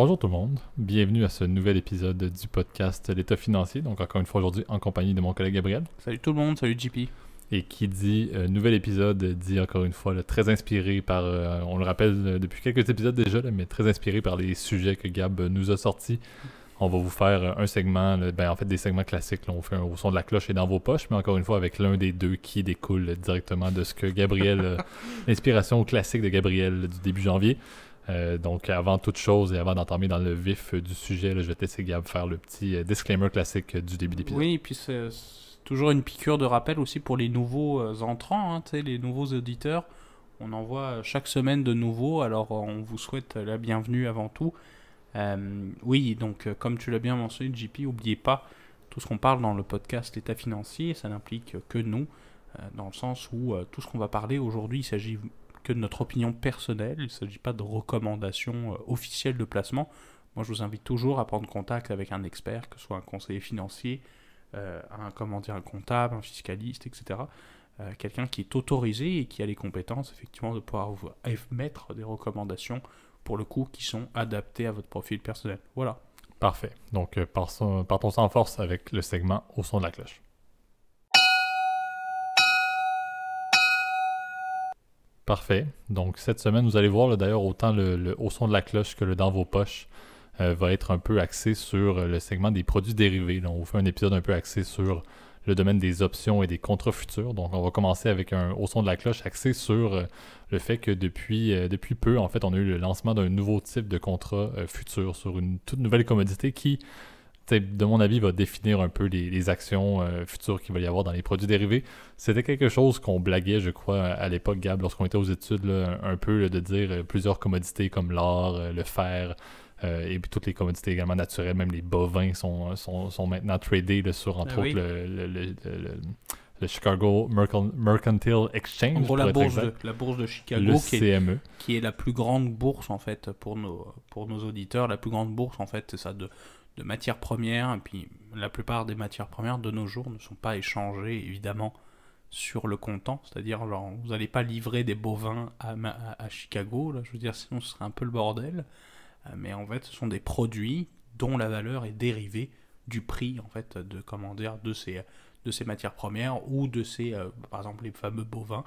Bonjour tout le monde, bienvenue à ce nouvel épisode du podcast L'État financier, donc encore une fois aujourd'hui en compagnie de mon collègue Gabriel. Salut tout le monde, salut JP. Et qui dit nouvel épisode, dit encore une fois très inspiré par, on le rappelle depuis quelques épisodes déjà, mais très inspiré par les sujets que Gab nous a sortis. On va vous faire un segment, en fait des segments classiques, là, on fait un au son de la cloche et dans vos poches, mais encore une fois avec l'un des deux qui découle directement de ce que Gabriel, l'inspiration classique de Gabriel du début janvier. Donc avant toute chose et avant d'entamer dans le vif du sujet, là, je vais te laisser Gab faire le petit disclaimer classique du début d'épisode. Oui, et puis c'est toujours une piqûre de rappel aussi pour les nouveaux entrants, hein, les nouveaux auditeurs. On envoie chaque semaine de nouveaux, alors on vous souhaite la bienvenue avant tout. Oui, donc comme tu l'as bien mentionné JP, n'oubliez pas tout ce qu'on parle dans le podcast L'État financier, ça n'implique que nous, dans le sens où tout ce qu'on va parler aujourd'hui, il s'agit que de notre opinion personnelle, il ne s'agit pas de recommandations officielles de placement. Moi, je vous invite toujours à prendre contact avec un expert, que ce soit un conseiller financier, un comptable, un fiscaliste, etc. Quelqu'un qui est autorisé et qui a les compétences, effectivement, de pouvoir vous émettre des recommandations, pour le coup, qui sont adaptées à votre profil personnel. Voilà. Parfait. Donc, partons en force avec le segment au son de la cloche. Parfait. Donc, cette semaine, vous allez voir, là, d'ailleurs, autant le au son de la cloche que le dans vos poches va être un peu axé sur le segment des produits dérivés. Là, on vous fait un épisode un peu axé sur le domaine des options et des contrats futurs. Donc, on va commencer avec un au son de la cloche axé sur le fait que depuis peu, en fait, on a eu le lancement d'un nouveau type de contrat futur sur une toute nouvelle commodité qui, de mon avis, va définir un peu les actions futures qu'il va y avoir dans les produits dérivés. C'était quelque chose qu'on blaguait, je crois, à l'époque, Gab, lorsqu'on était aux études, là, un peu là, de dire plusieurs commodités comme l'or, le fer, et puis toutes les commodités également naturelles, même les bovins sont maintenant tradés là, sur, entre autres, le Chicago Mercantile Exchange. En gros, la bourse de Chicago, le CME. Qui est la plus grande bourse, en fait, pour nos auditeurs. La plus grande bourse, en fait, c'est ça, de matières premières, et puis la plupart des matières premières de nos jours ne sont pas échangées évidemment sur le comptant, c'est-à-dire genre, vous n'allez pas livrer des bovins à Chicago, là, je veux dire, sinon ce serait un peu le bordel, mais en fait ce sont des produits dont la valeur est dérivée du prix en fait de ces matières premières ou de ces par exemple les fameux bovins.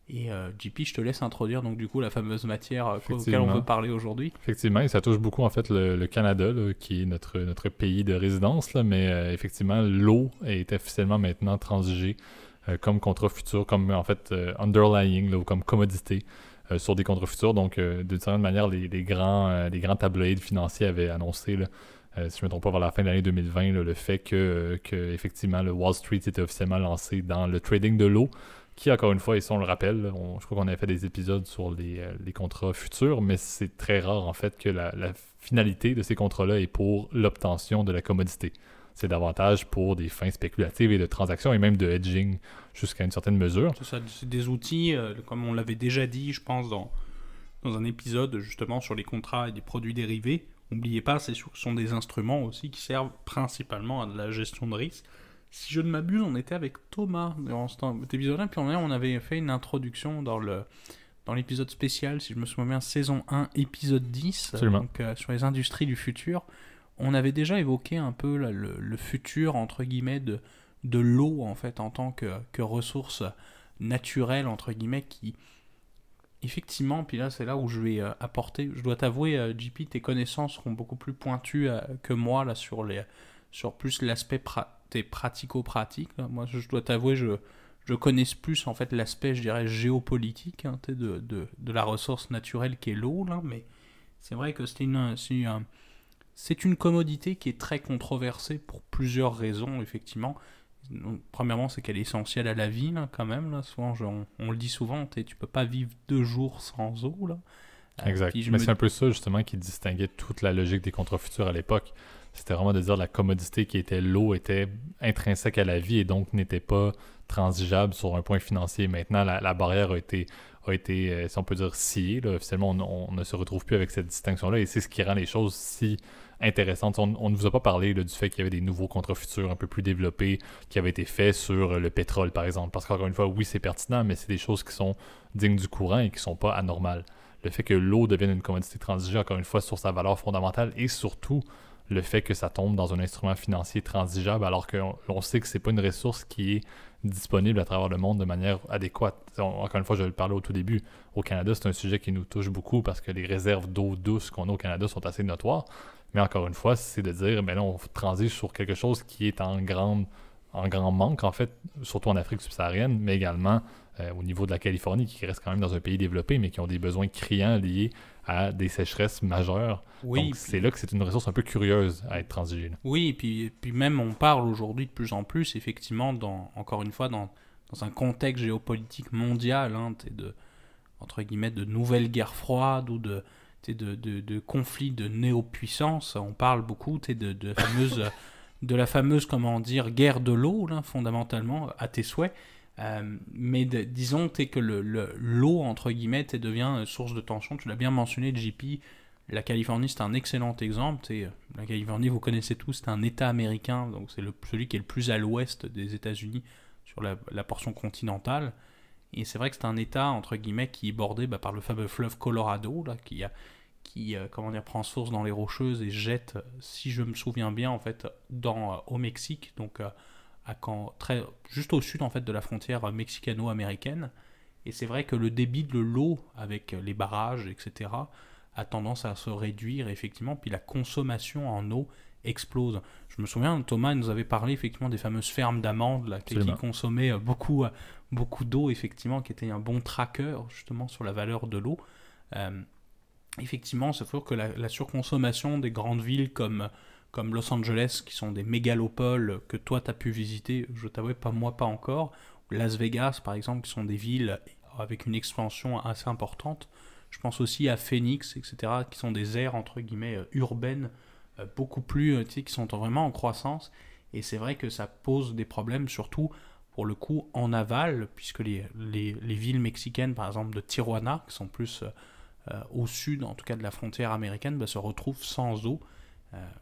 Et JP, je te laisse introduire donc du coup la fameuse matière auquel on veut parler aujourd'hui. Effectivement, et ça touche beaucoup en fait le Canada, là, qui est notre pays de résidence, là, mais effectivement, l'eau est officiellement maintenant transigée comme contrat futur, comme en fait underlying, là, ou comme commodité sur des contrats futurs. Donc, d'une certaine manière, les grands tabloïds financiers avaient annoncé, là, si je ne me trompe pas, vers la fin de l'année 2020, là, le fait que effectivement, le Wall Street était officiellement lancé dans le trading de l'eau, qui, encore une fois, et si on le rappelle, je crois qu'on avait fait des épisodes sur les contrats futurs, mais c'est très rare, en fait, que la finalité de ces contrats-là est pour l'obtention de la commodité. C'est davantage pour des fins spéculatives et de transactions, et même de hedging jusqu'à une certaine mesure. C'est ça, c'est des outils, comme on l'avait déjà dit, je pense, dans un épisode, justement, sur les contrats et des produits dérivés. N'oubliez pas, ce sont des instruments aussi qui servent principalement à de la gestion de risque. Si je ne m'abuse, on était avec Thomas dans cet épisode-là, puis on avait fait une introduction dans l'épisode spécial, si je me souviens bien, saison 1, épisode 10, donc, sur les industries du futur. On avait déjà évoqué un peu là, le futur, entre guillemets, de l'eau, en fait, en tant que ressource naturelle, entre guillemets, qui, effectivement, puis là, c'est là où je vais apporter, je dois t'avouer, JP, tes connaissances seront beaucoup plus pointues que moi, là, sur plus l'aspect pratico-pratique. Moi, je dois t'avouer, je connais plus en fait l'aspect, je dirais, géopolitique hein, de la ressource naturelle qui est l'eau, là, mais c'est vrai que c'est une commodité qui est très controversée pour plusieurs raisons, effectivement. Donc, premièrement, c'est qu'elle est essentielle à la vie, là, quand même. Là. Souvent, on le dit souvent, tu peux pas vivre 2 jours sans eau. Là. Exact. Mais c'est un peu ça, justement, qui distinguait toute la logique des contrats futurs à l'époque. C'était vraiment de dire que la commodité qui était l'eau était intrinsèque à la vie et donc n'était pas transigeable sur un point financier. Maintenant, la barrière a été, si on peut dire, sciée. Là. Officiellement, on ne se retrouve plus avec cette distinction-là et c'est ce qui rend les choses si intéressantes. On ne vous a pas parlé là, du fait qu'il y avait des nouveaux contrats futurs un peu plus développés qui avaient été faits sur le pétrole, par exemple. Parce qu'encore une fois, oui, c'est pertinent, mais c'est des choses qui sont dignes du courant et qui ne sont pas anormales. le fait que l'eau devienne une commodité transigée, encore une fois, sur sa valeur fondamentale, et surtout le fait que ça tombe dans un instrument financier transigeable, alors qu'on sait que c'est pas une ressource qui est disponible à travers le monde de manière adéquate. Encore une fois, je le parlais au tout début, au Canada, c'est un sujet qui nous touche beaucoup parce que les réserves d'eau douce qu'on a au Canada sont assez notoires. Mais encore une fois, c'est de dire, mais là, on transige sur quelque chose qui est en grand manque, en fait, surtout en Afrique subsaharienne, mais également au niveau de la Californie, qui reste quand même dans un pays développé, mais qui ont des besoins criants liés à des sécheresses majeures. Oui, donc, c'est là que c'est une ressource un peu curieuse à être transigée. Là. Oui, et puis même on parle aujourd'hui de plus en plus, effectivement, encore une fois, dans un contexte géopolitique mondial, entre guillemets, de nouvelles guerres froides ou de conflits de néo-puissance. On parle beaucoup de la fameuse, comment dire, guerre de l'eau, là, fondamentalement, à tes souhaits. Mais disons que l'eau, entre guillemets, devient source de tension. Tu l'as bien mentionné, JP. La Californie, c'est un excellent exemple. La Californie, vous connaissez tous, c'est un État américain, donc c'est celui qui est le plus à l'ouest des États-Unis sur la portion continentale. Et c'est vrai que c'est un État, entre guillemets, qui est bordé par le fameux fleuve Colorado, là, qui prend source dans les Rocheuses et jette, si je me souviens bien, en fait, au Mexique, donc juste au sud, en fait, de la frontière mexicano-américaine. Et c'est vrai que le débit de l'eau, avec les barrages, etc., a tendance à se réduire, effectivement, puis la consommation en eau explose. Je me souviens, Thomas nous avait parlé, effectivement, des fameuses fermes d'amandes, là, qui consommaient beaucoup d'eau, effectivement, qui était un bon tracker, justement, sur la valeur de l'eau. Effectivement, c'est sûr que la surconsommation des grandes villes comme Los Angeles, qui sont des mégalopoles que toi, tu as pu visiter, je t'avoue, pas encore, ou Las Vegas, par exemple, qui sont des villes avec une expansion assez importante. Je pense aussi à Phoenix, etc., qui sont des aires, entre guillemets, urbaines, beaucoup plus, qui sont vraiment en croissance. Et c'est vrai que ça pose des problèmes, surtout, pour le coup, en aval, puisque les villes mexicaines, par exemple, de Tijuana, qui sont plus au sud, en tout cas, de la frontière américaine, se retrouvent sans eau,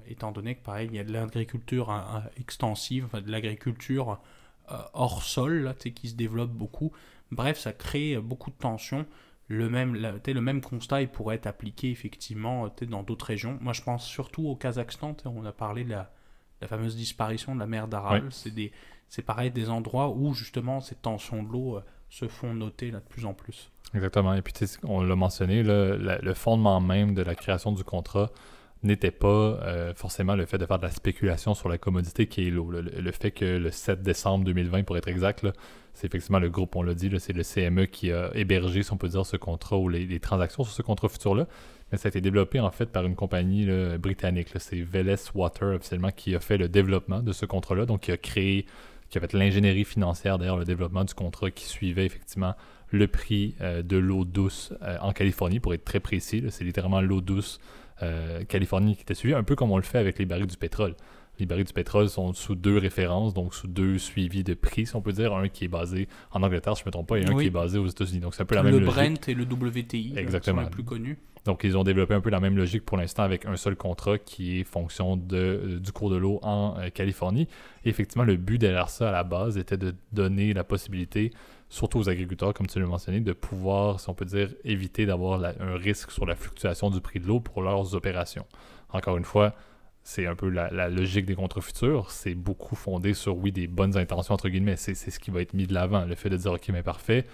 étant donné que, pareil, il y a de l'agriculture extensive, de l'agriculture hors sol, là, qui se développe beaucoup. Bref, ça crée beaucoup de tensions. Le même constat il pourrait être appliqué effectivement dans d'autres régions. Moi, je pense surtout au Kazakhstan. On a parlé de la fameuse disparition de la mer d'Aral. Oui. C'est pareil, des endroits où justement ces tensions de l'eau se font noter là, de plus en plus. Exactement. Et puis, on l'a mentionné, le fondement même de la création du contrat n'était pas forcément le fait de faire de la spéculation sur la commodité qui est l'eau. Le fait que le 7 décembre 2020, pour être exact, là, c'est effectivement le groupe, on l'a dit, là, c'est le CME qui a hébergé, si on peut dire, ce contrat ou les transactions sur ce contrat futur-là. Mais ça a été développé en fait par une compagnie là, britannique. Là, c'est Veles Water officiellement qui a fait le développement de ce contrat-là, donc qui a fait l'ingénierie financière derrière le développement du contrat qui suivait effectivement le prix de l'eau douce en Californie, pour être très précis. Là, c'est littéralement l'eau douce Californie qui était suivie, un peu comme on le fait avec les barils du pétrole. Les barils du pétrole sont sous deux références, donc sous deux suivis de prix, si on peut dire. Un qui est basé en Angleterre, si je ne me trompe pas, et un qui est basé aux États-Unis. Donc c'est un peu la même logique. Le Brent et le WTI, exactement, sont les plus connus. Donc ils ont développé un peu la même logique pour l'instant avec un seul contrat qui est fonction du cours de l'eau en Californie. Et effectivement, le but derrière ça à la base était de donner la possibilité, surtout aux agriculteurs, comme tu l'as mentionné, de pouvoir, si on peut dire, éviter d'avoir un risque sur la fluctuation du prix de l'eau pour leurs opérations. Encore une fois, c'est un peu la logique des contrats futurs. C'est beaucoup fondé sur, oui, des bonnes intentions, entre guillemets. C'est ce qui va être mis de l'avant. Le fait de dire, OK, mais parfait,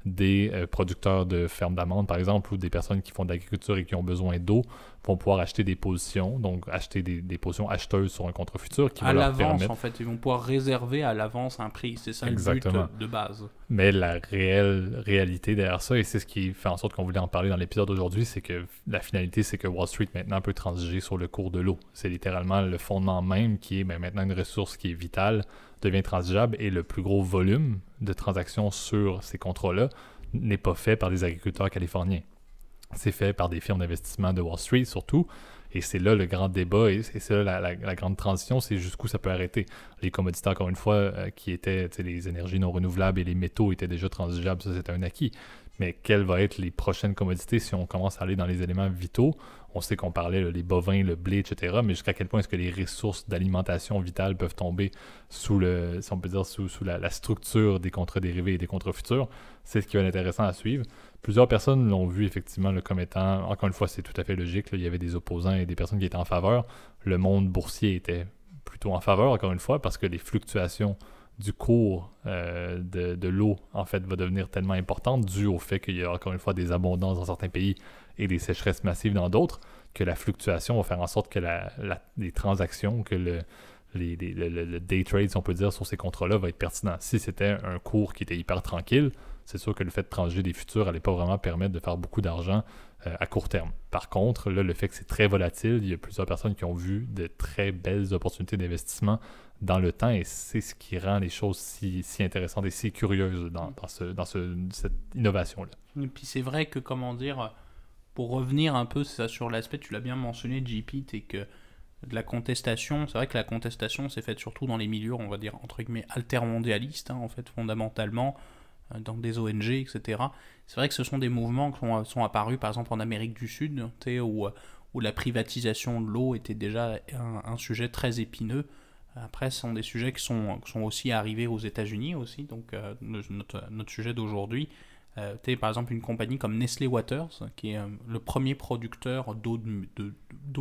des producteurs de fermes d'amandes, par exemple, ou des personnes qui font de l'agriculture et qui ont besoin d'eau vont pouvoir acheter des positions, donc acheter des positions acheteuses sur un contrat futur qui va leur permettre... À l'avance, en fait. Ils vont pouvoir réserver à l'avance un prix. C'est ça exactement. Le but de base. Mais la réalité derrière ça, et c'est ce qui fait en sorte qu'on voulait en parler dans l'épisode d'aujourd'hui, c'est que la finalité, c'est que Wall Street maintenant peut transiger sur le cours de l'eau. C'est littéralement le fondement même qui est maintenant une ressource qui est vitale, devient transigeable, et le plus gros volume de transactions sur ces contrats-là n'est pas fait par des agriculteurs californiens. C'est fait par des firmes d'investissement de Wall Street surtout, et c'est là le grand débat, et c'est là la grande transition, c'est jusqu'où ça peut arrêter. Les commodités, encore une fois, qui étaient les énergies non renouvelables et les métaux étaient déjà transigeables, ça c'est un acquis. Mais quelles vont être les prochaines commodités si on commence à aller dans les éléments vitaux? On sait qu'on parlait les bovins, le blé, etc. Mais jusqu'à quel point est-ce que les ressources d'alimentation vitale peuvent tomber sous la structure des contrats dérivés et des contrats futurs? C'est ce qui va être intéressant à suivre. plusieurs personnes l'ont vu effectivement là, comme étant, encore une fois, c'est tout à fait logique, là, il y avait des opposants et des personnes qui étaient en faveur. Le monde boursier était plutôt en faveur, encore une fois, parce que les fluctuations du cours de l'eau, en fait, va devenir tellement importante, dû au fait qu'il y a, encore une fois, des abondances dans certains pays et des sécheresses massives dans d'autres, que la fluctuation va faire en sorte que les transactions, que le day trade, si on peut dire, sur ces contrats-là va être pertinent. Si c'était un cours qui était hyper tranquille, c'est sûr que le fait de transiger des futurs n'allait pas vraiment permettre de faire beaucoup d'argent à court terme. Par contre, là, le fait que c'est très volatile, il y a plusieurs personnes qui ont vu de très belles opportunités d'investissement dans le temps et c'est ce qui rend les choses si intéressantes et si curieuses dans cette innovation-là. Et puis c'est vrai que, comment dire, pour revenir un peu ça, sur l'aspect, tu l'as bien mentionné, JP, c'est que de la contestation, c'est vrai que la contestation s'est faite surtout dans les milieux, on va dire, entre guillemets, altermondialistes, en fait, fondamentalement, dans des ONG, etc. C'est vrai que ce sont des mouvements qui sont apparus, par exemple, en Amérique du Sud, où la privatisation de l'eau était déjà un sujet très épineux. Après, ce sont des sujets qui sont aussi arrivés aux États-Unis aussi, donc notre sujet d'aujourd'hui. Par exemple, une compagnie comme Nestlé Waters, qui est le premier producteur d'eau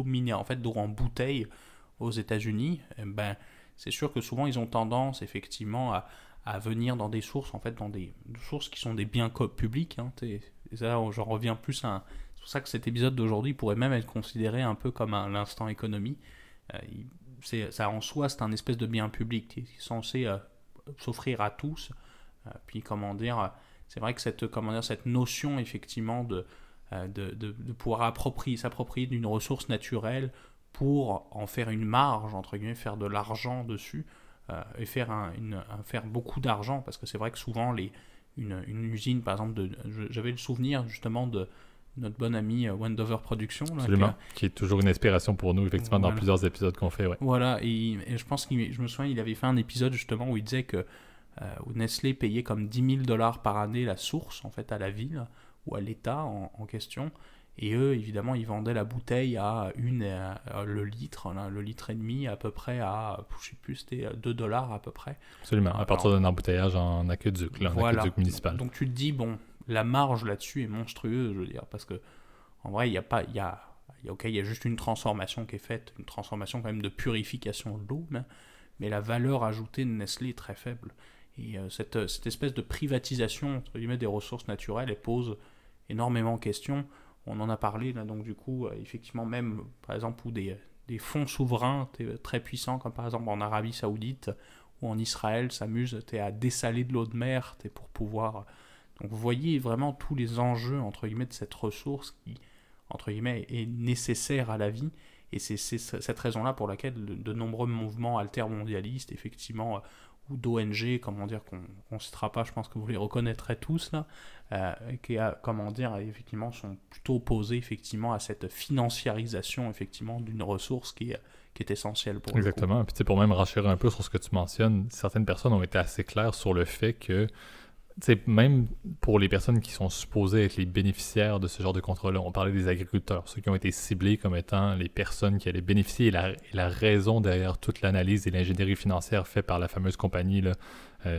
minérale, en fait, d'eau en bouteille aux États-Unis, c'est sûr que souvent ils ont tendance effectivement à venir dans des sources, en fait, dans des sources qui sont des biens publics. Et là, j'en reviens plus à c'est pour ça que cet épisode d'aujourd'hui pourrait même être considéré un peu comme l'instant économie. Ça en soi, c'est un espèce de bien public qui est censé s'offrir à tous. Puis comment dire, c'est vrai que cette notion effectivement de pouvoir s'approprier d'une ressource naturelle pour en faire une marge, entre guillemets, faire de l'argent dessus, et faire beaucoup d'argent, parce que c'est vrai que souvent une usine, par exemple, j'avais le souvenir justement de notre bon ami Wendover Productions. Absolument, qui est toujours une inspiration pour nous, effectivement, voilà. Dans plusieurs épisodes qu'on fait. Ouais. Voilà, et je pense je me souviens, il avait fait un épisode justement où il disait que où Nestlé payait comme 10 000 $ par année la source, en fait, à la ville ou à l'État en question. Et eux, évidemment, ils vendaient la bouteille à le litre et demi, à peu près à, je sais plus, c'était 2 $ à peu près. Absolument, à partir d'un embouteillage en aqueduc, en aqueduc municipal. Donc tu te dis, bon, la marge là-dessus est monstrueuse, je veux dire, parce que en vrai, il y a juste une transformation qui est faite, une transformation quand même de purification de l'eau, mais la valeur ajoutée de Nestlé est très faible. Et cette espèce de privatisation, entre guillemets, des ressources naturelles, elle pose énormément de questions. On en a parlé, là, donc du coup, effectivement, même, par exemple, où des fonds souverains très puissants, comme par exemple en Arabie Saoudite ou en Israël, s'amusent à dessaler de l'eau de mer pour pouvoir... Donc vous voyez vraiment tous les enjeux, entre guillemets, de cette ressource qui, entre guillemets, est nécessaire à la vie. Et c'est cette raison-là pour laquelle de nombreux mouvements altermondialistes, effectivement, ou d'ONG, comment dire, qu'on ne citera pas, je pense que vous les reconnaîtrez tous, là, qui, comment dire, effectivement, sont plutôt opposés, effectivement, à cette financiarisation, effectivement, d'une ressource qui est essentielle pour Exactement. Puis, pour même renchérir un peu sur ce que tu mentionnes, certaines personnes ont été assez claires sur le fait que même pour les personnes qui sont supposées être les bénéficiaires de ce genre de contrat-là, on parlait des agriculteurs, ceux qui ont été ciblés comme étant les personnes qui allaient bénéficier et la raison derrière toute l'analyse et l'ingénierie financière faite par la fameuse compagnie là,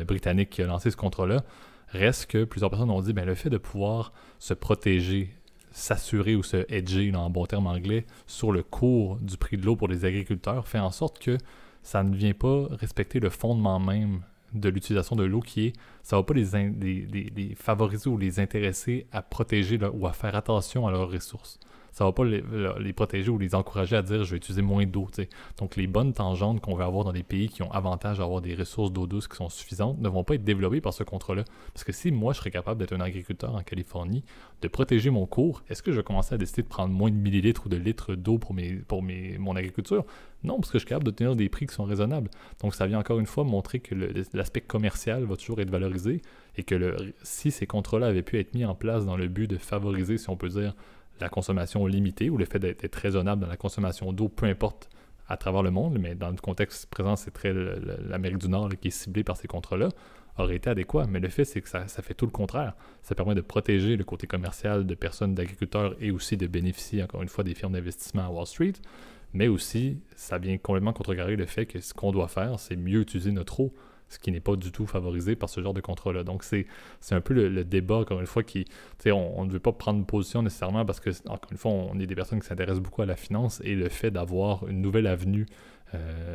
britannique qui a lancé ce contrat-là. Reste que plusieurs personnes ont dit le fait de pouvoir se protéger, s'assurer ou se hedger, en bon terme anglais, sur le cours du prix de l'eau pour les agriculteurs fait en sorte que ça ne vient pas respecter le fondement même de l'utilisation de l'eau qui est, ça va pas les favoriser ou les intéresser à protéger ou à faire attention à leurs ressources. Ça va pas les protéger ou les encourager à dire je vais utiliser moins d'eau. T'sais. Donc les bonnes tangentes qu'on va avoir dans des pays qui ont avantage à avoir des ressources d'eau douce qui sont suffisantes ne vont pas être développées par ce contrat-là. Parce que si moi je serais capable d'être un agriculteur en Californie, de protéger mon cours, est-ce que je vais commencer à décider de prendre moins de millilitres ou de litres d'eau pour mon agriculture? Non, parce que je suis capable d'obtenir des prix qui sont raisonnables. Donc ça vient encore une fois montrer que l'aspect commercial va toujours être valorisé et que si ces contrats-là avaient pu être mis en place dans le but de favoriser, si on peut dire, la consommation limitée ou le fait d'être raisonnable dans la consommation d'eau, peu importe à travers le monde, mais dans le contexte présent, c'est très l'Amérique du Nord qui est ciblée par ces contrats-là, aurait été adéquat. Mais le fait, c'est que ça fait tout le contraire. Ça permet de protéger le côté commercial de personnes, d'agriculteurs et aussi de bénéficier, encore une fois, des firmes d'investissement à Wall Street. Mais aussi, ça vient complètement contrecarrer le fait que ce qu'on doit faire, c'est mieux utiliser notre eau. ce qui n'est pas du tout favorisé par ce genre de contrat-là. Donc, c'est un peu le débat, encore une fois, qui, on ne veut pas prendre position nécessairement parce que, encore une fois, on est des personnes qui s'intéressent beaucoup à la finance et le fait d'avoir une nouvelle avenue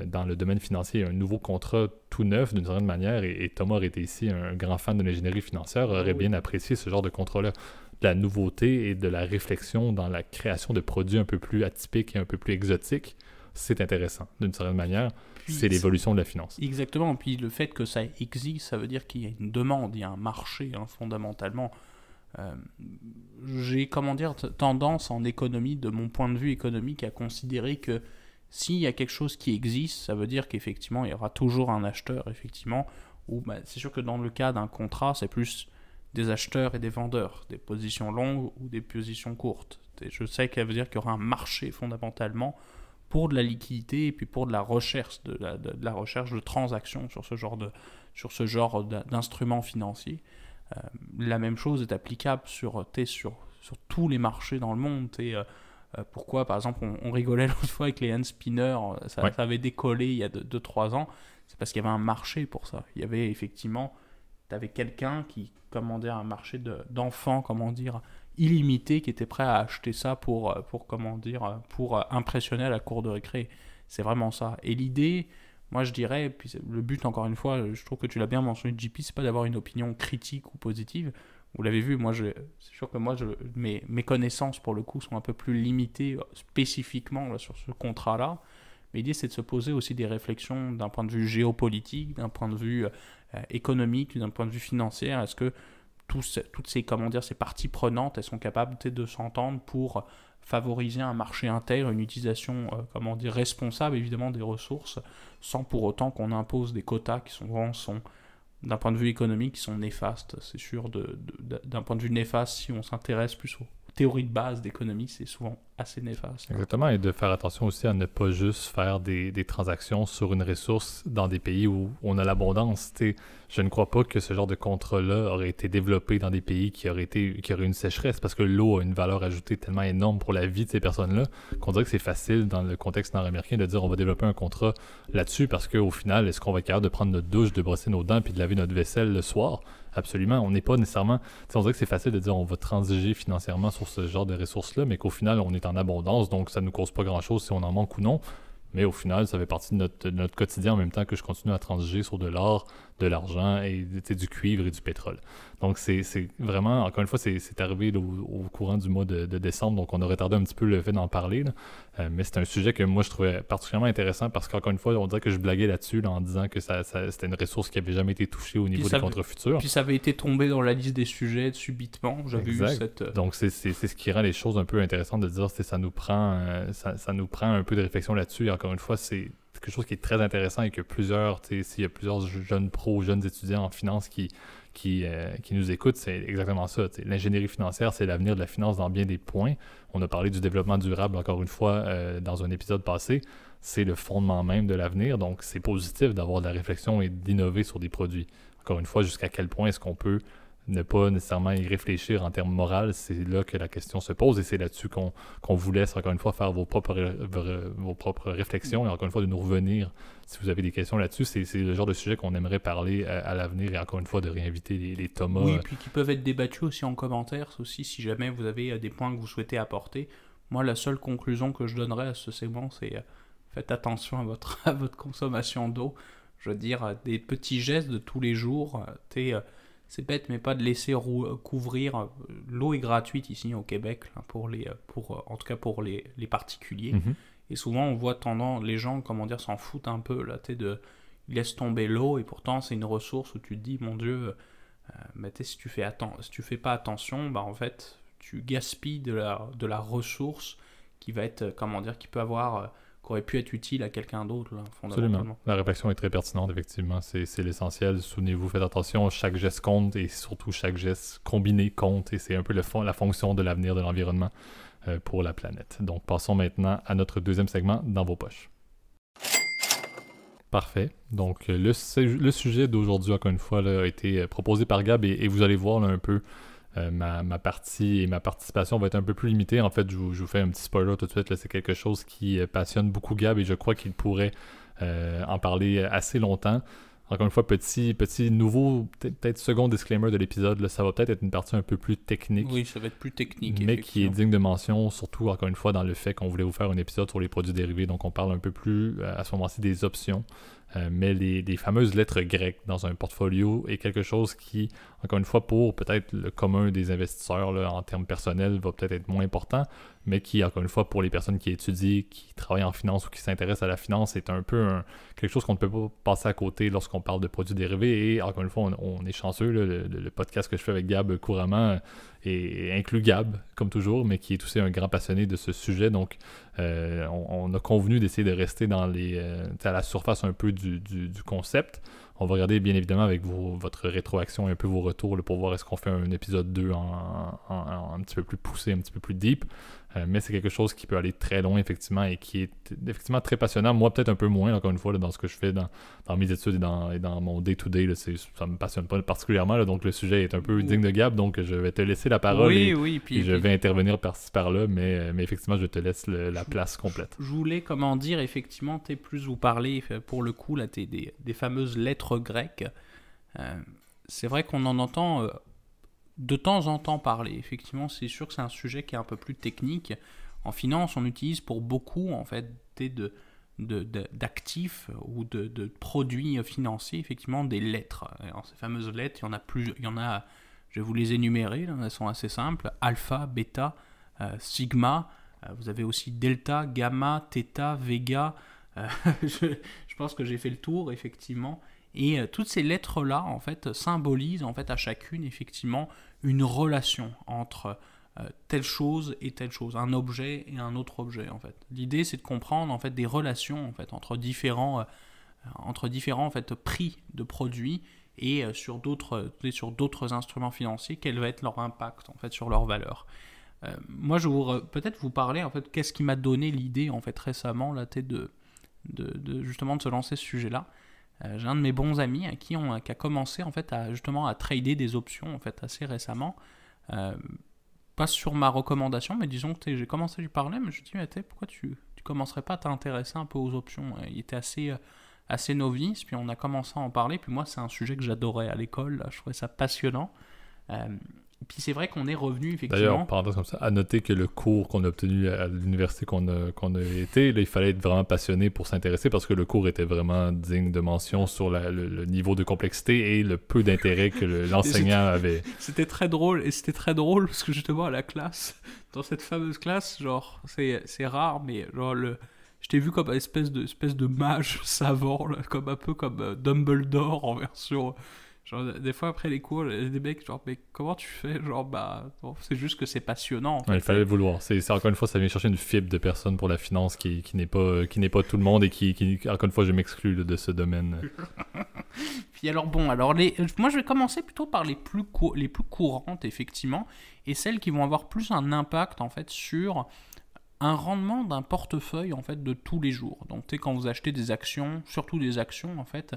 dans le domaine financier, un nouveau contrat tout neuf d'une certaine manière, et Thomas aurait été ici un grand fan de l'ingénierie financière, aurait bien apprécié ce genre de contrat-là, de la nouveauté et de la réflexion dans la création de produits un peu plus atypiques et un peu plus exotiques. C'est intéressant d'une certaine manière. Puis, c'est l'évolution de la finance. Exactement. Puis le fait que ça existe, ça veut dire qu'il y a une demande, il y a un marché, fondamentalement. J'ai, tendance en économie, de mon point de vue économique, à considérer que s'il y a quelque chose qui existe, ça veut dire qu'effectivement, il y aura toujours un acheteur, effectivement. Ou c'est sûr que dans le cas d'un contrat, c'est plus des acheteurs et des vendeurs, des positions longues ou des positions courtes. Et je sais que ça veut dire qu'il y aura un marché fondamentalement pour de la liquidité et puis pour de la recherche, de la recherche de transactions sur ce genre d'instruments financiers. La même chose est applicable sur tous les marchés dans le monde. Pourquoi, par exemple, on rigolait l'autre fois avec les hand spinners, ça avait décollé il y a 2-3 ans, c'est parce qu'il y avait un marché pour ça. Il y avait effectivement, tu avais quelqu'un qui, un marché d'enfants, illimité, qui était prêt à acheter ça pour impressionner à la cour de récré. C'est vraiment ça. Et l'idée, moi je dirais, puis le but encore une fois, je trouve que tu l'as bien mentionné, JP, c'est pas d'avoir une opinion critique ou positive. Vous l'avez vu, c'est sûr que mes connaissances pour le coup sont un peu plus limitées spécifiquement là, sur ce contrat-là. Mais l'idée, c'est de se poser aussi des réflexions d'un point de vue géopolitique, d'un point de vue économique, d'un point de vue financier. Est-ce que toutes ces parties prenantes, elles sont capables de s'entendre pour favoriser un marché intègre, une utilisation responsable évidemment des ressources, sans pour autant qu'on impose des quotas qui sont d'un point de vue économique, qui sont néfastes. C'est sûr, d'un point de vue néfaste, si on s'intéresse plus aux théories de base d'économie, c'est souvent assez néfaste. Exactement, et de faire attention aussi à ne pas juste faire des transactions sur une ressource dans des pays où on a l'abondance. Je ne crois pas que ce genre de contrat-là aurait été développé dans des pays qui auraient une sécheresse, parce que l'eau a une valeur ajoutée tellement énorme pour la vie de ces personnes-là qu'on dirait que c'est facile dans le contexte nord-américain de dire on va développer un contrat là-dessus, parce qu'au final, est-ce qu'on va être capable de prendre notre douche, de brosser nos dents puis de laver notre vaisselle le soir? Absolument. On n'est pas nécessairement... on dirait que c'est facile de dire on va transiger financièrement sur ce genre de ressources-là, mais qu'au final, on est en abondance, donc ça ne nous cause pas grand-chose si on en manque ou non. Mais au final, ça fait partie de notre quotidien en même temps que je continue à transiger sur de l'or, de l'argent et du cuivre et du pétrole. Donc c'est vraiment, encore une fois, c'est arrivé au courant du mois de décembre, donc on a retardé un petit peu le fait d'en parler. Mais c'est un sujet que moi je trouvais particulièrement intéressant parce qu'encore une fois, on dirait que je blaguais là-dessus en disant que c'était une ressource qui n'avait jamais été touchée au niveau des contrats futurs. Puis ça avait été tombé dans la liste des sujets subitement. J'avais eu cette... Donc c'est ce qui rend les choses un peu intéressantes de dire ça nous prend un peu de réflexion là-dessus. Et encore une fois, c'est quelque chose qui est très intéressant et que s'il y a plusieurs jeunes pros, jeunes étudiants en finance qui nous écoutent, c'est exactement ça. L'ingénierie financière, c'est l'avenir de la finance dans bien des points. On a parlé du développement durable, encore une fois, dans un épisode passé. C'est le fondement même de l'avenir, donc c'est positif d'avoir de la réflexion et d'innover sur des produits. Encore une fois, jusqu'à quel point est-ce qu'on peut ne pas nécessairement y réfléchir en termes moraux, c'est là que la question se pose et c'est là-dessus qu'on vous laisse encore une fois faire vos propres réflexions et encore une fois de nous revenir si vous avez des questions là-dessus. C'est le genre de sujet qu'on aimerait parler à l'avenir et encore une fois de réinviter les Thomas. Oui, puis qui peuvent être débattus aussi en commentaire aussi si jamais vous avez des points que vous souhaitez apporter. Moi, la seule conclusion que je donnerais à ce segment, c'est faites attention à votre consommation d'eau. Je veux dire, des petits gestes de tous les jours, c'est bête, mais pas de laisser couvrir. L'eau est gratuite ici au Québec, là, en tout cas pour les particuliers. Mm-hmm. Et souvent, on voit les gens, s'en foutent un peu. Là, ils laissent tomber l'eau et pourtant, c'est une ressource où tu te dis, mon Dieu, si tu fais pas attention, en fait, tu gaspilles de la ressource qui va être, qui peut avoir... qui aurait pu être utile à quelqu'un d'autre, là, fondamentalement. Absolument. La réflexion est très pertinente, effectivement. C'est l'essentiel. Souvenez-vous, faites attention, chaque geste compte et surtout chaque geste combiné compte et c'est un peu la fonction de l'avenir de l'environnement pour la planète. Donc, passons maintenant à notre deuxième segment, Dans vos poches. Parfait. Donc, le sujet d'aujourd'hui, encore une fois, là, a été proposé par Gab et vous allez voir là, un peu ma partie et ma participation va être un peu plus limitée. En fait, je vous fais un petit spoiler tout de suite. Là, c'est quelque chose qui passionne beaucoup Gab et je crois qu'il pourrait en parler assez longtemps. Encore une fois, petit nouveau, peut-être second disclaimer de l'épisode, là, ça va peut-être être une partie un peu plus technique. Oui, ça va être plus technique. Mais qui est digne de mention, surtout encore une fois dans le fait qu'on voulait vous faire un épisode sur les produits dérivés, donc on parle un peu plus à ce moment-ci des options. Mais les fameuses lettres grecques dans un portfolio est quelque chose qui, encore une fois, pour peut-être le commun des investisseurs là, en termes personnels, va peut-être être moins important, mais qui, encore une fois, pour les personnes qui étudient, qui travaillent en finance ou qui s'intéressent à la finance, est un peu quelque chose qu'on ne peut pas passer à côté lorsqu'on parle de produits dérivés. Et encore une fois, on est chanceux, là, le podcast que je fais avec Gab couramment et inclut Gab, comme toujours, mais qui est aussi un grand passionné de ce sujet. Donc, on a convenu d'essayer de rester dans à la surface un peu du concept. On va regarder bien évidemment avec votre rétroaction et un peu vos retours là, pour voir est-ce qu'on fait un épisode 2 un petit peu plus poussé, un petit peu plus deep. Mais c'est quelque chose qui peut aller très loin effectivement et qui est effectivement très passionnant. Moi peut-être un peu moins encore une fois là, dans ce que je fais dans mes études et dans mon day-to-day. Là, ça me passionne pas particulièrement. Là, donc le sujet est un peu digne de Gab. Donc je vais te laisser la parole et je vais intervenir par-ci par-là. Mais effectivement je te laisse la place complète. Je voulais comment dire effectivement plus vous parler pour le coup là, des fameuses lettres grecques. C'est vrai qu'on en entend... de temps en temps parler. Effectivement, c'est sûr que c'est un sujet qui est un peu plus technique. En finance, on utilise pour beaucoup en fait d'actifs ou de produits financiers, effectivement, des lettres. Alors, ces fameuses lettres, il y en a, je vais vous les énumérer, là, elles sont assez simples. Alpha, bêta, sigma. Vous avez aussi delta, gamma, theta, vega. Je pense que j'ai fait le tour, effectivement. Et toutes ces lettres-là, en fait, symbolisent en fait à chacune, effectivement, une relation entre telle chose et telle chose, un objet et un autre objet, en fait. L'idée, c'est de comprendre, en fait, des relations, en fait, entre différents en fait, prix de produits et sur d'autres instruments financiers, quel va être leur impact, en fait, sur leur valeur. Moi, je vais peut-être vous parler, en fait, qu'est-ce qui m'a donné l'idée, en fait, récemment, là, justement, de se lancer ce sujet-là. J'ai un de mes bons amis qui a commencé en fait à trader des options en fait assez récemment, pas sur ma recommandation, mais disons que j'ai commencé à lui parler, mais je lui ai dit pourquoi tu commencerais pas à t'intéresser un peu aux options. Il était assez novice, puis on a commencé à en parler, puis moi c'est un sujet que j'adorais à l'école, là, je trouvais ça passionnant. Puis c'est vrai qu'on est revenu effectivement... D'ailleurs, parenthèse comme ça, à noter que le cours qu'on a obtenu à l'université qu'on a été, là, il fallait être vraiment passionné pour s'intéresser parce que le cours était vraiment digne de mention sur le niveau de complexité et le peu d'intérêt que l'enseignant avait. C'était très drôle, et c'était très drôle parce que justement à la classe, dans cette fameuse classe, genre, c'est rare, mais genre je t'ai vu comme une espèce de mage savant, là, comme un peu comme Dumbledore en version... Genre, des fois, après les cours, des mecs, genre, mais comment tu fais? Genre, bon, c'est juste que c'est passionnant. En fait. Il fallait le vouloir. C'est encore une fois, ça vient chercher une fibre de personnes pour la finance qui n'est pas tout le monde et qui encore une fois, je m'exclus de ce domaine. Puis alors, moi, je vais commencer plutôt par les plus courantes, effectivement, et celles qui vont avoir plus un impact, en fait, sur un rendement d'un portefeuille, en fait, de tous les jours. Donc, tu sais, quand vous achetez des actions, surtout des actions, en fait...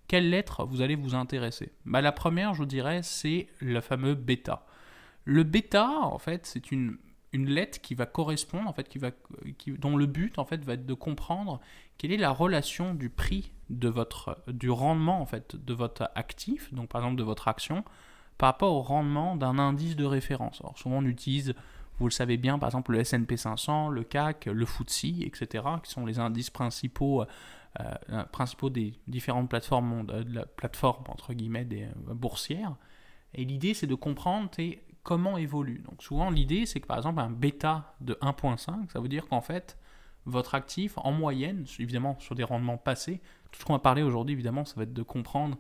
Quelle lettre vous allez vous intéresser? La première, je vous dirais, c'est le fameux bêta. Le bêta, en fait, c'est une lettre qui va correspondre, en fait, dont le but, en fait, va être de comprendre quelle est la relation du prix du rendement, en fait, de votre actif, donc par exemple de votre action, par rapport au rendement d'un indice de référence. Alors souvent, on utilise, vous le savez bien, par exemple le S&P 500, le CAC, le FTSE, etc., qui sont les indices principaux des différentes plateformes, entre guillemets, boursières. Et l'idée, c'est de comprendre comment évolue. Donc souvent, l'idée, c'est que par exemple, un bêta de 1.5, ça veut dire qu'en fait, votre actif, en moyenne, évidemment, sur des rendements passés, tout ce qu'on va parler aujourd'hui, évidemment, ça va être de comprendre,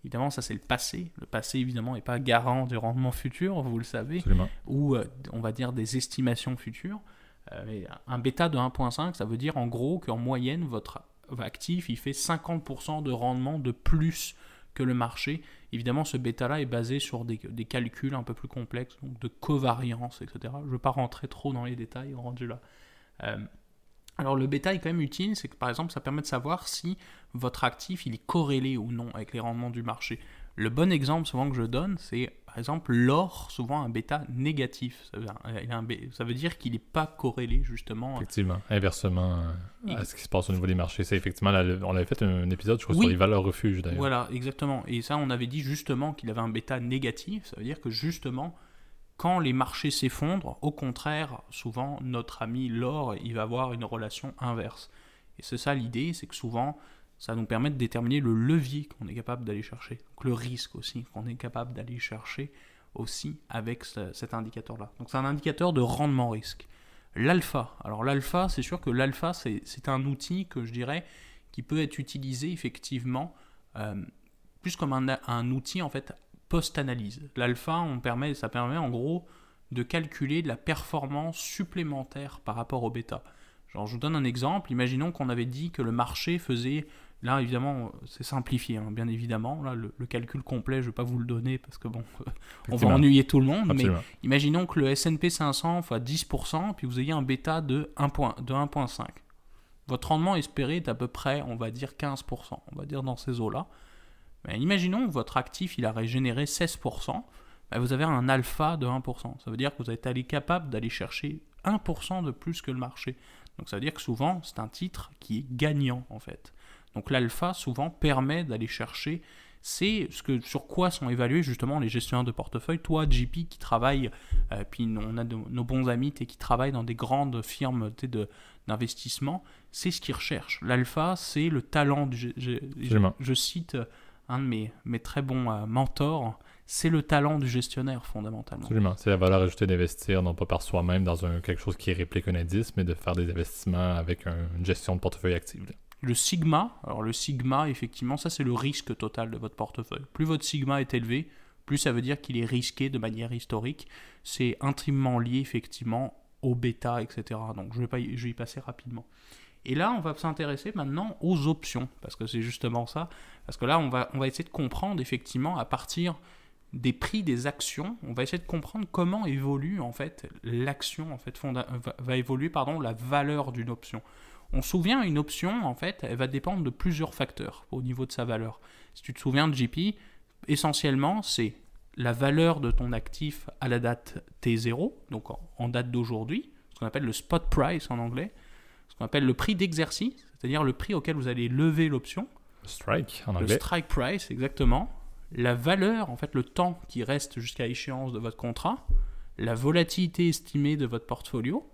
évidemment, ça c'est le passé. Le passé, évidemment, n'est pas garant du rendement futur, vous le savez, Absolument. ou on va dire des estimations futures. Un bêta de 1.5, ça veut dire en gros qu'en moyenne, votre actif, il fait 50% de rendement de plus que le marché. Évidemment, ce bêta-là est basé sur des calculs un peu plus complexes, donc de covariance, etc. Je ne veux pas rentrer trop dans les détails rendus là. Alors, le bêta est quand même utile, c'est que par exemple, ça permet de savoir si votre actif il est corrélé ou non avec les rendements du marché. Le bon exemple souvent que je donne, c'est par exemple, l'or, souvent un bêta négatif. Ça veut dire qu'il n'est pas corrélé, justement. Effectivement, inversement à ce qui se passe au niveau des marchés. C'est effectivement, on avait fait un épisode, je crois, Oui. sur les valeurs refuges, d'ailleurs. Voilà, exactement. Et ça, on avait dit justement qu'il avait un bêta négatif. Ça veut dire que, justement, quand les marchés s'effondrent, au contraire, souvent, notre ami l'or, il va avoir une relation inverse. Et c'est ça l'idée, c'est que souvent, ça nous permet de déterminer le levier qu'on est capable d'aller chercher. Donc le risque aussi qu'on est capable d'aller chercher aussi avec cet indicateur-là. Donc c'est un indicateur de rendement risque. L'alpha. Alors l'alpha, c'est sûr que l'alpha, c'est un outil que je dirais qui peut être utilisé effectivement plus comme un outil en fait post-analyse. L'alpha, ça permet en gros de calculer de la performance supplémentaire par rapport au bêta. Genre, je vous donne un exemple. Imaginons qu'on avait dit que le marché faisait... Là, évidemment, c'est simplifié, hein, bien évidemment. Là, le calcul complet, je ne vais pas vous le donner parce que, bon, on va ennuyer tout le monde. Absolument. Mais imaginons que le S&P 500 fois 10%, puis vous ayez un bêta de 1.5. Votre rendement espéré est à peu près, on va dire, 15%. On va dire dans ces eaux-là. Mais imaginons que votre actif, il a régénéré 16%. Vous avez un alpha de 1%. Ça veut dire que vous êtes capable d'aller chercher 1% de plus que le marché. Donc ça veut dire que souvent, c'est un titre qui est gagnant, en fait. Donc l'alpha, souvent, permet d'aller chercher, c'est sur quoi sont évalués justement les gestionnaires de portefeuille. Toi, JP, qui travaille, puis on a nos bons amis qui travaillent dans des grandes firmes d'investissement, c'est ce qu'ils recherchent. L'alpha, c'est le talent je cite un de mes très bons mentors, c'est le talent du gestionnaire, fondamentalement. Absolument. C'est la valeur ajoutée d'investir, non pas par soi-même dans quelque chose qui réplique un indice, mais de faire des investissements avec une gestion de portefeuille active. Là. Le sigma, alors le sigma, effectivement, ça c'est le risque total de votre portefeuille. Plus votre sigma est élevé, plus ça veut dire qu'il est risqué de manière historique. C'est intimement lié, effectivement, au bêta, etc. Donc je vais y passer rapidement. Et là, on va s'intéresser maintenant aux options, parce que c'est justement ça. Parce que là, on va essayer de comprendre, effectivement, à partir des prix des actions, on va essayer de comprendre comment évolue, en fait, l'action, en fait, va évoluer, la valeur d'une option. On se souvient, une option, en fait, elle va dépendre de plusieurs facteurs au niveau de sa valeur. Si tu te souviens de JP, essentiellement, c'est la valeur de ton actif à la date T0, donc en date d'aujourd'hui, ce qu'on appelle le spot price en anglais, ce qu'on appelle le prix d'exercice, c'est-à-dire le prix auquel vous allez lever l'option. Strike en anglais. Le strike price, exactement. La valeur, en fait, le temps qui reste jusqu'à échéance de votre contrat, la volatilité estimée de votre portfolio,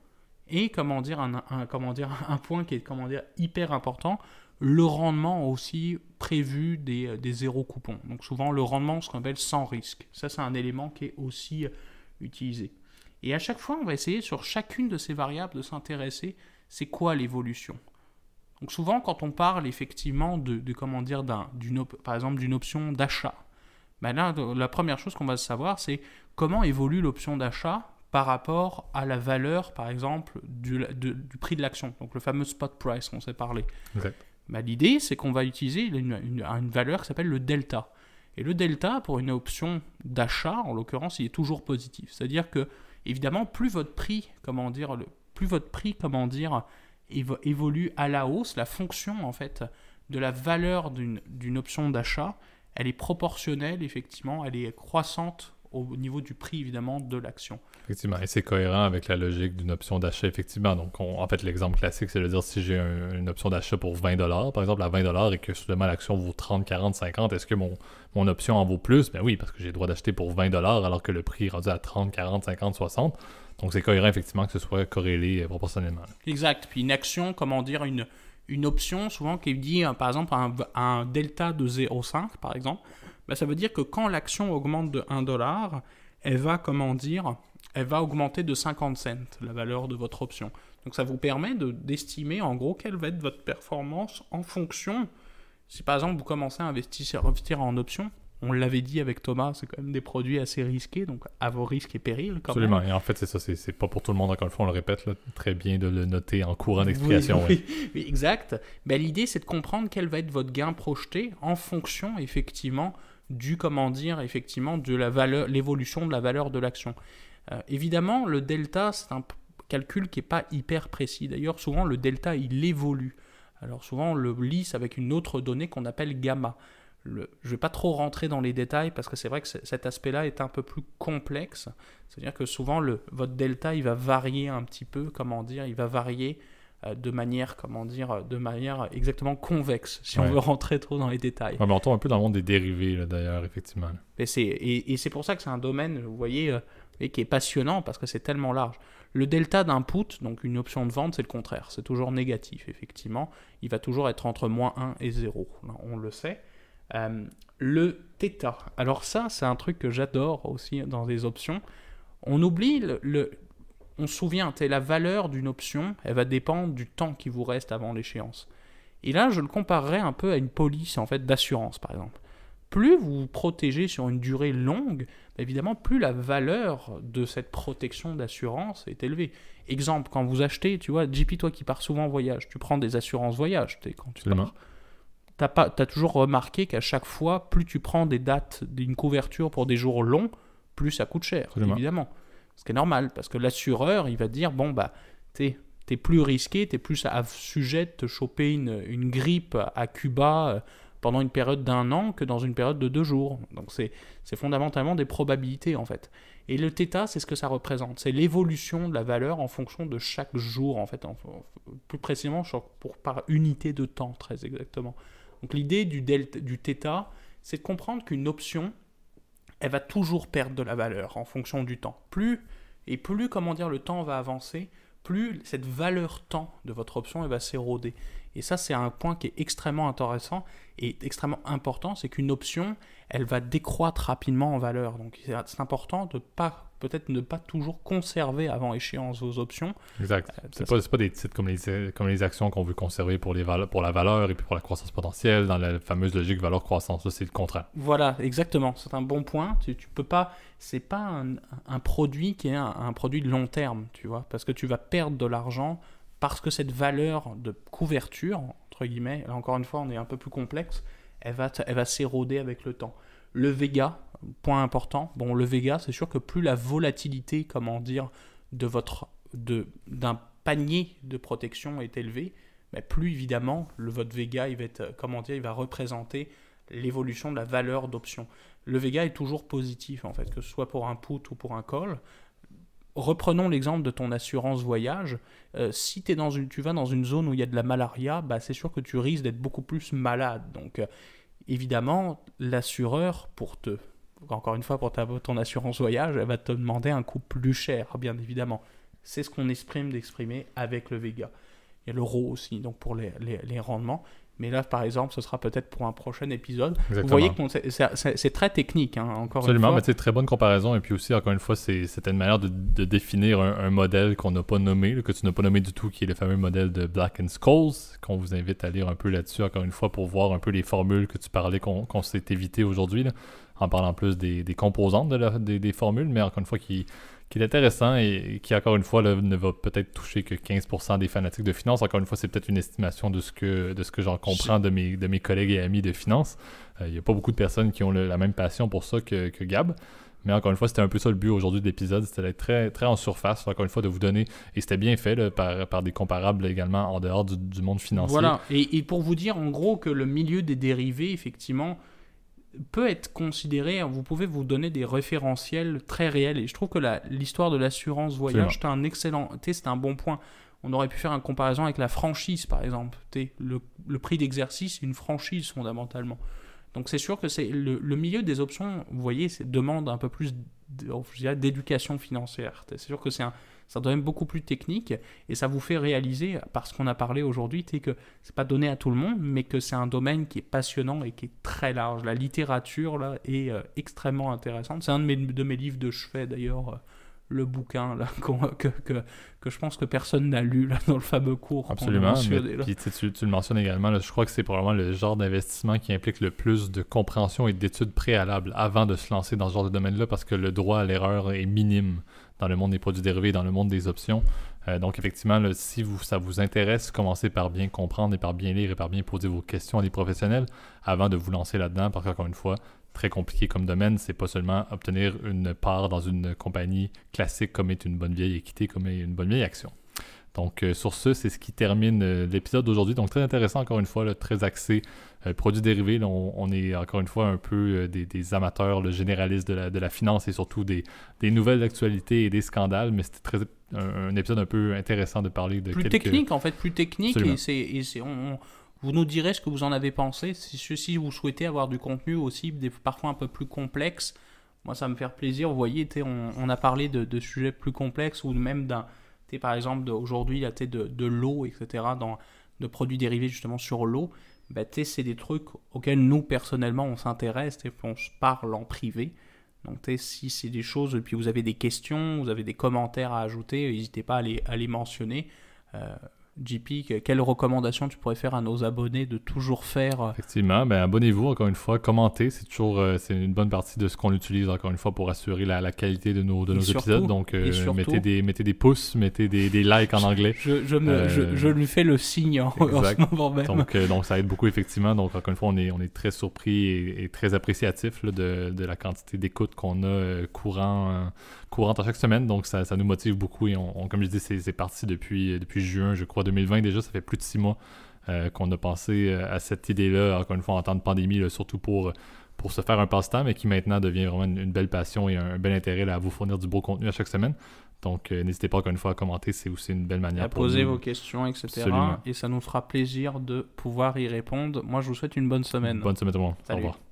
et un point qui est hyper important, le rendement aussi prévu des zéro coupons. Donc souvent le rendement, ce qu'on appelle sans risque. Ça, c'est un élément qui est aussi utilisé. Et à chaque fois, on va essayer sur chacune de ces variables de s'intéresser, c'est quoi l'évolution. Donc souvent, quand on parle effectivement par exemple d'une option d'achat, là, la première chose qu'on va savoir, c'est comment évolue l'option d'achat par rapport à la valeur, par exemple, du prix de l'action, donc le fameux spot price qu'on s'est parlé. Okay. L'idée, c'est qu'on va utiliser une valeur qui s'appelle le delta. Et le delta, pour une option d'achat, en l'occurrence, il est toujours positif. C'est-à-dire que, évidemment, plus votre prix évolue à la hausse, la fonction, en fait, de la valeur d'une option d'achat, elle est proportionnelle, effectivement, elle est croissante au niveau du prix, évidemment, de l'action. Effectivement, et c'est cohérent avec la logique d'une option d'achat, effectivement. Donc, en fait, l'exemple classique, c'est de dire si j'ai une option d'achat pour 20$, par exemple, à 20$, et que soudainement l'action vaut 30, 40, 50, est-ce que mon option en vaut plus? Ben oui, parce que j'ai le droit d'acheter pour 20$, alors que le prix est rendu à 30, 40, 50, 60. Donc, c'est cohérent, effectivement, que ce soit corrélé proportionnellement. Exact. Puis une action, une option, souvent, qui dit, par exemple, un delta de 0,5, par exemple, ça veut dire que quand l'action augmente de 1$, elle va augmenter de 50 cents la valeur de votre option. Donc ça vous permet d'estimer en gros quelle va être votre performance en fonction. Si par exemple vous commencez à investir en options, on l'avait dit avec Thomas, c'est quand même des produits assez risqués, donc à vos risques et périls. Absolument, et en fait c'est ça, c'est pas pour tout le monde, encore une fois on le répète, là, très bien de le noter en courant d'explication. Oui, exact. L'idée c'est de comprendre quel va être votre gain projeté en fonction effectivement de la valeur, l'évolution de la valeur de l'action. Évidemment, le delta, c'est un calcul qui n'est pas hyper précis. D'ailleurs, souvent, le delta, il évolue. Alors souvent, on le lisse avec une autre donnée qu'on appelle gamma. Je vais pas trop rentrer dans les détails parce que c'est vrai que cet aspect-là est un peu plus complexe. C'est-à-dire que souvent, votre delta, il va varier un petit peu, il va varier de manière exactement convexe, si on veut rentrer trop dans les détails. Ouais, mais on tombe un peu dans le monde des dérivés, là, d'ailleurs, effectivement. Et c'est pour ça que c'est un domaine, vous voyez, qui est passionnant parce que c'est tellement large. Le delta d'un put, donc une option de vente, c'est le contraire. C'est toujours négatif, effectivement. Il va toujours être entre moins 1 et 0. On le sait. Le θ. Alors ça, c'est un truc que j'adore aussi dans les options. On oublie on se souvient, la valeur d'une option, elle va dépendre du temps qui vous reste avant l'échéance. Et là, je le comparerais un peu à une police en fait d'assurance, par exemple. Plus vous vous protégez sur une durée longue, évidemment, plus la valeur de cette protection d'assurance est élevée. Exemple, quand vous achetez, tu vois, JP, toi qui pars souvent en voyage, tu prends des assurances voyage, quand tu pars. T'as toujours remarqué qu'à chaque fois, plus tu prends des dates d'une couverture pour des jours longs, plus ça coûte cher, évidemment. Ce qui est normal, parce que l'assureur, il va dire, bon, bah, t'es plus risqué, t'es plus sujet de te choper une grippe à Cuba pendant une période d'1 an que dans une période de 2 jours. Donc c'est fondamentalement des probabilités, en fait. Et le θ, c'est ce que ça représente. C'est l'évolution de la valeur en fonction de chaque jour, en fait, plus précisément par unité de temps, très exactement. Donc l'idée du θ, c'est de comprendre qu'une option, elle va toujours perdre de la valeur en fonction du temps. Plus le temps va avancer, plus cette valeur temps de votre option, elle va s'éroder. Et ça, c'est un point qui est extrêmement intéressant et extrêmement important, c'est qu'une option, elle va décroître rapidement en valeur. Donc c'est important de peut-être ne pas toujours conserver avant échéance vos options. Exact. C'est pas des titres comme les actions qu'on veut conserver pour la valeur et puis pour la croissance potentielle dans la fameuse logique valeur-croissance. Ça, c'est le contraire. Voilà, exactement. C'est un bon point. Tu peux pas... C'est pas un produit qui est un produit de long terme, tu vois, parce que tu vas perdre de l'argent parce que cette valeur de couverture, entre guillemets, là encore une fois, on est un peu plus complexe, elle va s'éroder avec le temps. Le Vega, point important, le Vega, c'est sûr que plus la volatilité, d'un panier de protection est élevée, mais plus évidemment, votre Vega, il va représenter l'évolution de la valeur d'option. Le Vega est toujours positif, en fait, que ce soit pour un put ou pour un call. Reprenons l'exemple de ton assurance voyage. Si tu vas dans une zone où il y a de la malaria, c'est sûr que tu risques d'être beaucoup plus malade. Donc, évidemment, l'assureur, encore une fois, pour ton assurance voyage, elle va te demander un coût plus cher, bien évidemment. C'est ce qu'on d'exprimer avec le Vega. Il y a l'euro aussi, donc pour les rendements. Mais là, par exemple, ce sera peut-être pour un prochain épisode. Exactement. Vous voyez que c'est très technique, encore Absolument, une fois. mais c'est très bonne comparaison. Et puis aussi, encore une fois, c'était une manière de définir un modèle qu'on n'a pas nommé, que tu n'as pas nommé du tout, qui est le fameux modèle de Black & Scholes, qu'on vous invite à lire un peu là-dessus, encore une fois, pour voir un peu les formules que tu parlais, qu'on s'est évité aujourd'hui, là, en parlant plus des composantes des formules, mais encore une fois, qui est intéressant et qui, encore une fois, là, ne va peut-être toucher que 15% des fanatiques de finance. Encore une fois, c'est peut-être une estimation de ce que j'en comprends de mes collègues et amis de finance. Il n'y a pas beaucoup de personnes qui ont la même passion pour ça que Gab. Mais encore une fois, c'était un peu ça le but aujourd'hui de l'épisode, c'était d'être très, très en surface, encore une fois, de vous donner, et c'était bien fait là, par des comparables également en dehors du monde financier. Voilà, et pour vous dire en gros que le milieu des dérivés, effectivement, peut être considéré, vous pouvez vous donner des référentiels très réels, et je trouve que l'histoire de l'assurance voyage, c'est un bon point. On aurait pu faire une comparaison avec la franchise, par exemple. Le prix d'exercice, c'est une franchise fondamentalement. Donc c'est sûr que c'est le milieu des options, vous voyez, demande un peu plus d'éducation financière. C'est sûr que c'est un domaine beaucoup plus technique et ça vous fait réaliser, parce qu'on a parlé aujourd'hui, que c'est pas donné à tout le monde, mais que c'est un domaine qui est passionnant et qui est très large. La littérature là est extrêmement intéressante. C'est un de mes livres de chevet d'ailleurs. Le bouquin là, que je pense que personne n'a lu là, dans le fameux cours. Absolument, puis tu le mentionnes également, là, je crois que c'est probablement le genre d'investissement qui implique le plus de compréhension et d'études préalables avant de se lancer dans ce genre de domaine-là, parce que le droit à l'erreur est minime dans le monde des produits dérivés, dans le monde des options. Donc effectivement, là, si ça vous intéresse, commencez par bien comprendre et par bien lire et par bien poser vos questions à des professionnels avant de vous lancer là-dedans, parce qu'encore une fois, très compliqué comme domaine, c'est pas seulement obtenir une part dans une compagnie classique comme est une bonne vieille équité, comme est une bonne vieille action. Donc, sur ce, c'est ce qui termine l'épisode d'aujourd'hui. Donc, très intéressant, encore une fois, là, très axé produits dérivés. Là, on est, encore une fois, un peu des amateurs, le généraliste de la finance et surtout des nouvelles actualités et des scandales. Mais c'était un épisode un peu intéressant de parler de technique, en fait, plus technique. Absolument. Vous nous direz ce que vous en avez pensé. Si vous souhaitez avoir du contenu aussi, parfois un peu plus complexe, moi, ça me fait plaisir. Vous voyez, on a parlé de sujets plus complexes ou même par exemple, aujourd'hui, de l'eau, etc., de produits dérivés justement sur l'eau. C'est des trucs auxquels nous, personnellement, on s'intéresse et on se parle en privé. Donc, si c'est des choses, et puis vous avez des questions, vous avez des commentaires à ajouter, n'hésitez pas à les mentionner. JP, quelles recommandations tu pourrais faire à nos abonnés de toujours faire? Effectivement, abonnez-vous encore une fois, commentez, c'est toujours c'est une bonne partie de ce qu'on utilise encore une fois pour assurer la qualité de nos épisodes. Donc mettez des pouces, mettez des likes en anglais. Je lui fais le signe en ce moment même. Donc ça aide beaucoup effectivement. Donc encore une fois, on est très surpris et très appréciatif là, de la quantité d'écoute qu'on a courante à chaque semaine. Donc ça nous motive beaucoup et comme je dis, c'est parti depuis juin, je crois, 2020 déjà. Ça fait plus de 6 mois qu'on a pensé à cette idée-là, encore une fois en temps de pandémie, là, surtout pour se faire un passe-temps, mais qui maintenant devient vraiment une belle passion et un bel intérêt là, à vous fournir du beau contenu à chaque semaine. Donc n'hésitez pas encore une fois à commenter, c'est aussi une belle manière à poser vos questions, etc. Absolument. Et ça nous fera plaisir de pouvoir y répondre. Moi, je vous souhaite une bonne semaine. Bonne semaine tout le monde. Salut. Au revoir.